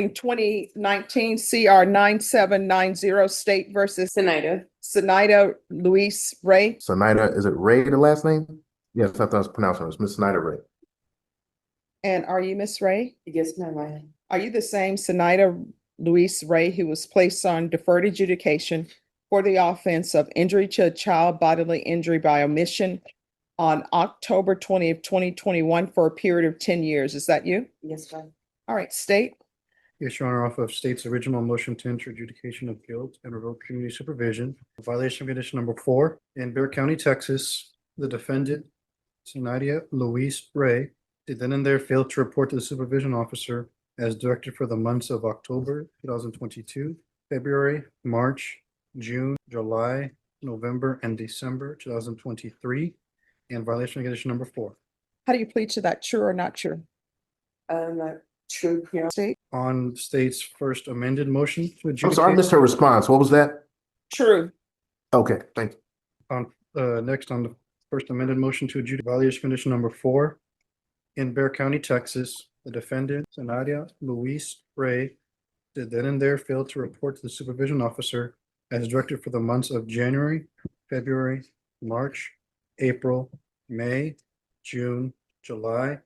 2019 CR 9790 State versus Seanida Luis Rey. Seanida, is it Ray, the last name? Yes, I thought I was pronouncing it. It's Miss Seanida Ray. And are you Miss Ray? Yes, ma'am, I am. Are you the same Seanida Luis Rey who was placed on deferred adjudication for the offense of injury to a child bodily injury by omission on October 20th, 2021 for a period of 10 years? Is that you? Yes, ma'am. All right, state. Yes, Your Honor, off of state's original motion to enter adjudication of guilt and revoke community supervision, violation of condition number 4 in Bexar County, Texas, the defendant, Seanida Luis Rey, did then and there fail to report to the supervision officer as directed for the months of October 2022, February, March, June, July, November, and December 2023, and violation of condition number 4. How do you plead to that? True or not true? Not true, Your Honor. State. On state's first amended motion to I'm sorry, I adjudicate. missed her response. What was that? True. Okay, thank you. Next on the first amended motion to adjudicate violation condition number 4 in Bexar County, Texas, the defendant, Seanida Luis Rey, did then and there fail to report to the supervision officer as directed for the months of January, February, March, April, May, June, July,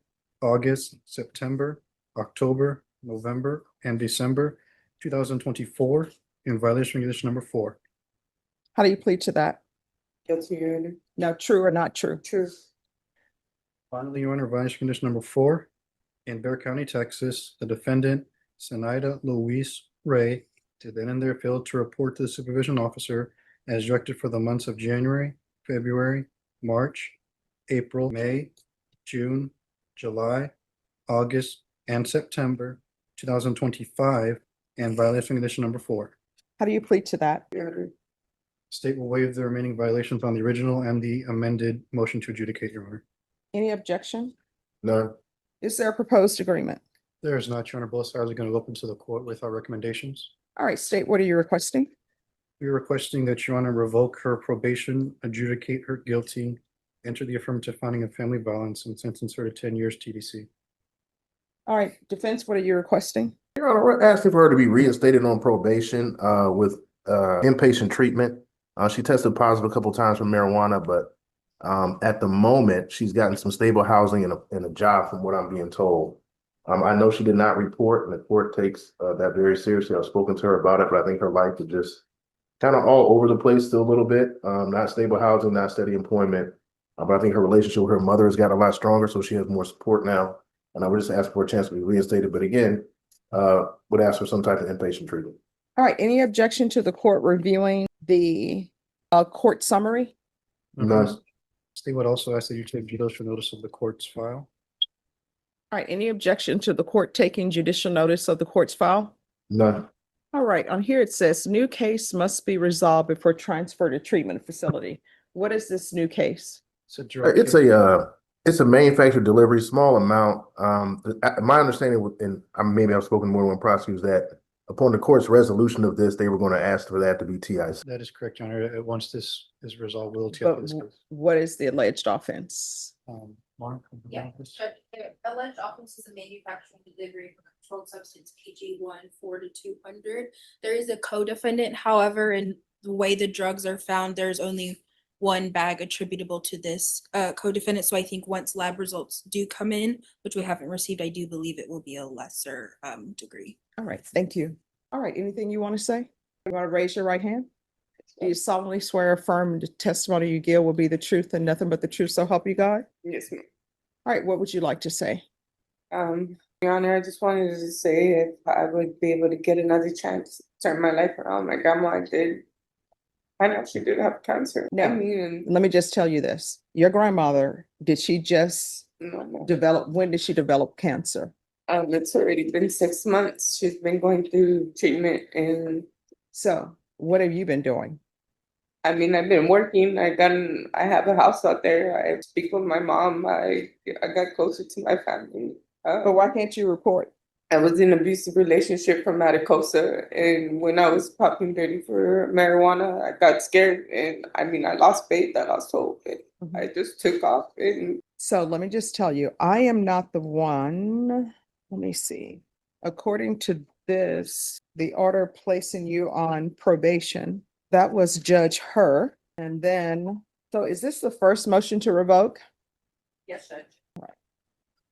August, September, October, November, and December 2024 in violation of condition number 4. How do you plead to that? Guilty, Your Honor. No, true or not true? True. Finally, Your Honor, violation condition number 4 in Bexar County, Texas, the defendant, Seanida Luis Rey, did then and there fail to report to the supervision officer as directed for the months of January, February, March, April, May, June, July, August, and September 2025, and violation condition number 4. How do you plead to that? Your Honor. State will waive the remaining violations on the original and the amended motion to adjudicate, Your Honor. Any objection? None. Is there a proposed agreement? There is not, Your Honor. Both sides are going to open to the court with our recommendations. All right, state, what are you requesting? We are requesting that Your Honor revoke her probation, adjudicate her guilty, enter the affirmative finding of family violence, and sentence her to 10 years TDC. All right, defense, what are you requesting? Your Honor, we're asking for her to be reinstated on probation with inpatient treatment. She tested positive a couple times for marijuana, but at the moment, she's gotten some stable housing and a job from what I'm being told. I know she did not report, and the court takes that very seriously. I've spoken to her about it, but I think her life is just kind of all over the place still a little bit. Not stable housing, not steady employment. But I think her relationship with her mother has got a lot stronger, so she has more support now. And I would just ask for a chance to be reinstated, but again, would ask for some type of inpatient treatment. All right, any objection to the court reviewing the court summary? None. State would also ask that you take judicial notice of the court's file. All right, any objection to the court taking judicial notice of the court's file? None. All right, on here it says new case must be resolved before transfer to treatment facility. What is this new case? It's a manufactured delivery, small amount. My understanding, and maybe I've spoken more to one prosecutor, that upon the court's resolution of this, they were going to ask for that to be TIC. That is correct, Your Honor. Once this is resolved, we'll take But this case. what is the alleged offense? Mark? Yeah, but the alleged offense is a manufacturing delivery for controlled substance PG 140 to 200. There is a co-defendant, however, in the way the drugs are found, there's only one bag attributable to this co-defendant. So I think once lab results do come in, which we haven't received, I do believe it will be a lesser degree. All right, thank you. All right, anything you want to say? You want to raise your right hand? Do you solemnly swear affirm the testimony you give will be the truth and nothing but the truth, so help you God? Yes, ma'am. All right, what would you like to say? Your Honor, I just wanted to say if I would be able to get another chance to turn my life around, my grandma did. I know she did have cancer. No. I mean, Let me just tell you this. Your grandmother, did she just no. develop, when did she develop cancer? It's already been 6 months. She's been going through treatment, and So what have you been doing? I mean, I've been working. I have a house out there. I speak with my mom. I got closer to my family. But why can't you report? I was in an abusive relationship from Maricosa, and when I was popping dirty for marijuana, I got scared, and I mean, I lost faith, I lost hope, and I just took off. And So let me just tell you, I am not the one, let me see. According to this, the order placing you on probation, that was Judge Her. And then, so is this the first motion to revoke? Yes, Judge.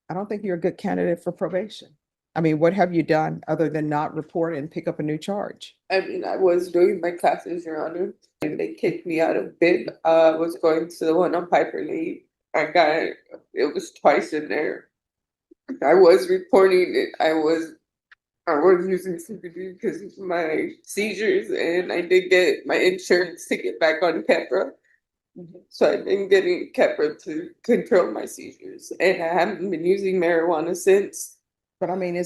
I don't think you're a good candidate for probation. I mean, what have you done other than not report and pick up a new charge? I mean, I was doing my classes, Your Honor, and they kicked me out of bid. I was going to the one on Piper Lane. It was twice in there. I was reporting it. I was using CBD because of my seizures, and I did get my insurance to get back on Keppra. So I've been getting Keppra to control my seizures, and I haven't been using marijuana since. But I mean,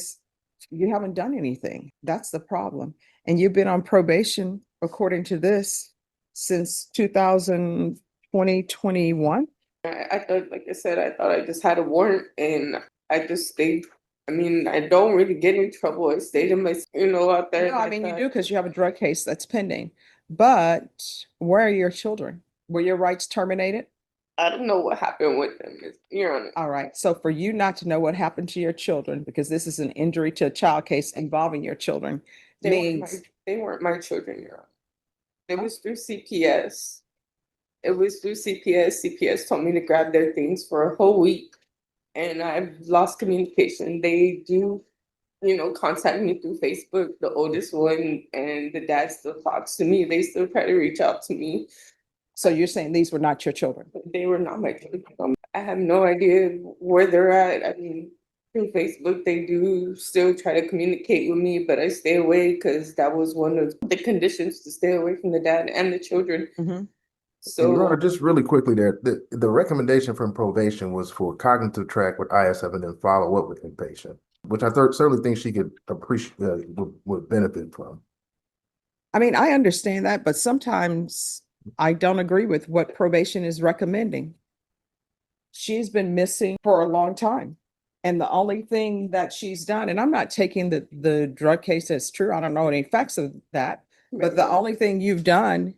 you haven't done anything. That's the problem. And you've been on probation, according to this, since 2021. I thought, like I said, I thought I just had a warrant, and I just stayed. I mean, I don't really get in trouble. I stayed in my, out there. No, I mean, you do because you have a drug case that's pending. But where are your children? Were your rights terminated? I don't know what happened with them, Your Honor. All right. So for you not to know what happened to your children, because this is an injury to a child case involving your children, means They weren't my children, Your Honor. It was through CPS. It was through CPS. CPS told me to grab their things for a whole week, and I've lost communication. They do, contact me through Facebook, the oldest one, and the dad still talks to me. They still try to reach out to me. so you're saying these were not your children? They were not my children. I have no idea where they're at. I mean, through Facebook, they do still try to communicate with me, but I stay away because that was one of the conditions to stay away from the dad and the children. Mhm. And Your Honor, So just really quickly there, the recommendation from probation was for cognitive track with ISF and then follow up with inpatient, which I certainly think she could appreciate, would benefit from. I mean, I understand that, but sometimes I don't agree with what probation is recommending. She's been missing for a long time. And the only thing that she's done, and I'm not taking the drug case as true, I don't know any facts of that, but the only thing you've done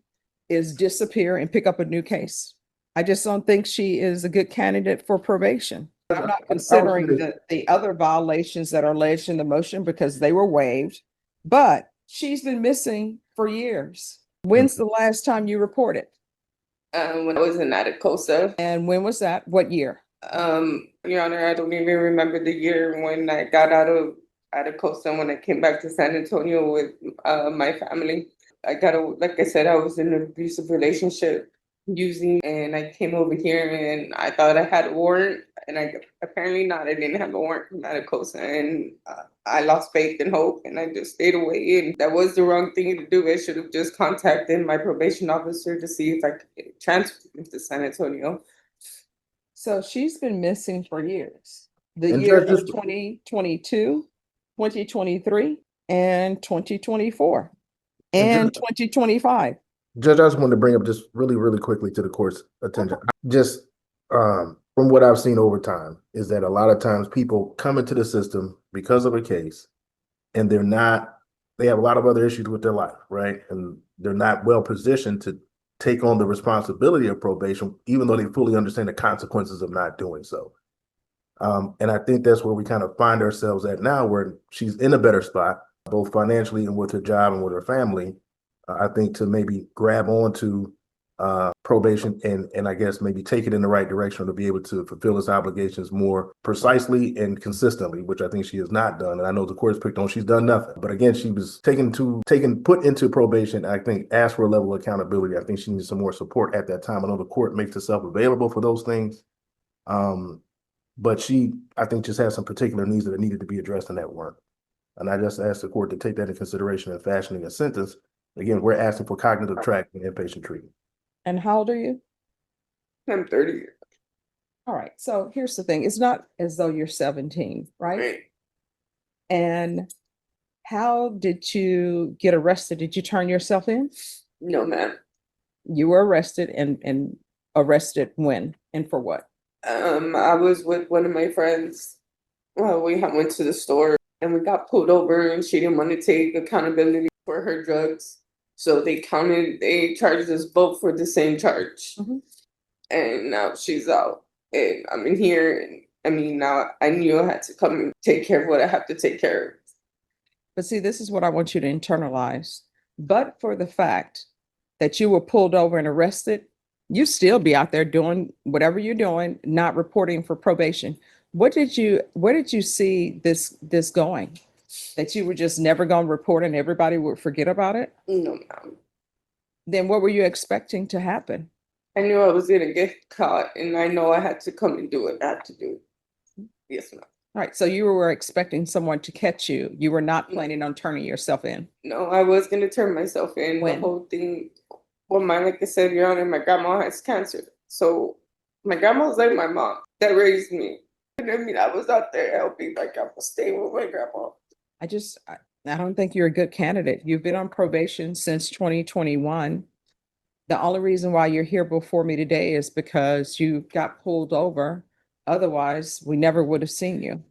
is disappear and pick up a new case. I just don't think she is a good candidate for probation. I'm not considering the other violations that are alleged in the motion because they were waived, but she's been missing for years. When's the last time you reported? when I was in Atacosa, And when was that? What year? Your Honor, I don't even remember the year when I got out of Atacosa when I came back to San Antonio with my family. Like I said, I was in an abusive relationship and I came over here and I thought I had a warrant, and apparently not. I didn't have a warrant from Atacosa, and I lost faith and hope, and I just stayed away. And that was the wrong thing to do. I should have just contacted my probation officer to see if I could get transferred to San Antonio. So she's been missing for years. The And year Judge, of just- 2022, 2023, and 2024, And and Judge- 2025. Judge, I just wanted to bring up just really, really quickly to the court's attention. Just from what I've seen over time is that a lot of times people come into the system because of a case and they have a lot of other issues with their life, right? And they're not well positioned to take on the responsibility of probation, even though they fully understand the consequences of not doing so. And I think that's where we kind of find ourselves at now, where she's in a better spot, both financially and with her job and with her family. I think to maybe grab onto probation and I guess maybe take it in the right direction to be able to fulfill its obligations more precisely and consistently, which I think she has not done. And I know the court's picked on, she's done nothing. But again, she was put into probation, I think, asked for a level of accountability. I think she needs some more support at that time. I know the court makes itself available for those things. But she, I think, just has some particular needs that needed to be addressed in that work. And I just asked the court to take that into consideration in fashioning a sentence. Again, we're asking for cognitive track and inpatient treatment. And how old are you? I'm 30. All right. So here's the thing. It's not as though you're 17, right? Right. And how did you get arrested? Did you turn yourself in? No, ma'am. You were arrested and arrested when and for what? I was with one of my friends. We went to the store and we got pulled over, and she didn't want to take accountability for her drugs. So they charged us both for the same charge. Mhm. And now she's out. And I'm in here, and I mean, now I knew I had to come and take care of what I have to take care of. But see, this is what I want you to internalize. But for the fact that you were pulled over and arrested, you still be out there doing whatever you're doing, not reporting for probation. Where did you see this going? That you were just never going to report and everybody would forget about it? No, ma'am. Then what were you expecting to happen? I knew I was gonna get caught and I know I had to come and do it. I had to do it. Yes, ma'am. All right, so you were expecting someone to catch you. You were not planning on turning yourself in. No, I was gonna turn myself in. When? The whole thing. Well, like I said, Your Honor, my grandma has cancer. So my grandma was like my mom that raised me. And I mean, I was out there helping my grandma stay with my grandma. I don't think you're a good candidate. You've been on probation since 2021. The only reason why you're here before me today is because you got pulled over. Otherwise, we never would have seen you.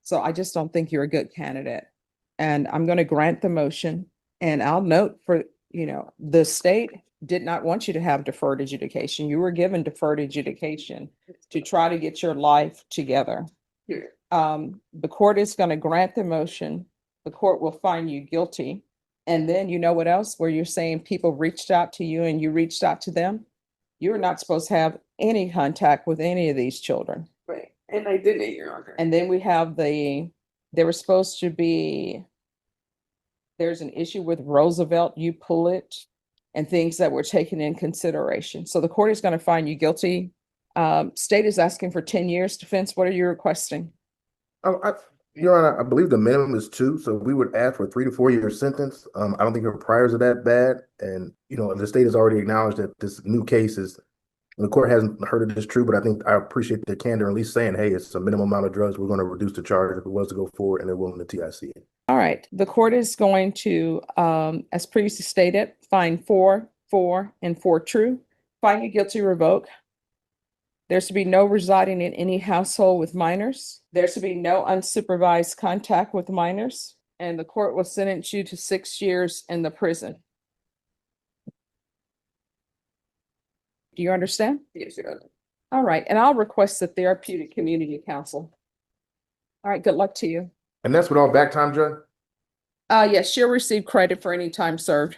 So I just don't think you're a good candidate. And I'm going to grant the motion. And I'll note for, the state did not want you to have deferred adjudication. You were given deferred adjudication to try to get your life together. Yeah. The court is going to grant the motion. The court will find you guilty. And then you know what else? Where you're saying people reached out to you and you reached out to them. You're not supposed to have any contact with any of these children. Right. And I didn't, Your Honor. And then we have there was supposed to be, there's an issue with Roosevelt, you pull it, and things that were taken in consideration. So the court is going to find you guilty. State is asking for 10 years defense. What are you requesting? Your Honor, I believe the minimum is 2, so we would ask for a 3 to 4 year sentence. I don't think her priors are that bad, and the state has already acknowledged that this new case is. The court hasn't heard it is true, but I think I appreciate the candor at least saying, hey, it's a minimum amount of drugs. We're going to reduce the charge if it was to go forward, and they're willing to TIC it. All right, the court is going to, as previously stated, find 4, 4, and 4 true. Find you guilty, revoke. There's to be no residing in any household with minors. There's to be no unsupervised contact with minors. And the court will sentence you to 6 years in the prison. Do you understand? Yes, Your Honor. All right, and I'll request the therapeutic community counsel. All right, good luck to you. And that's with all back time, Judge? Yes, she'll receive credit for any time served.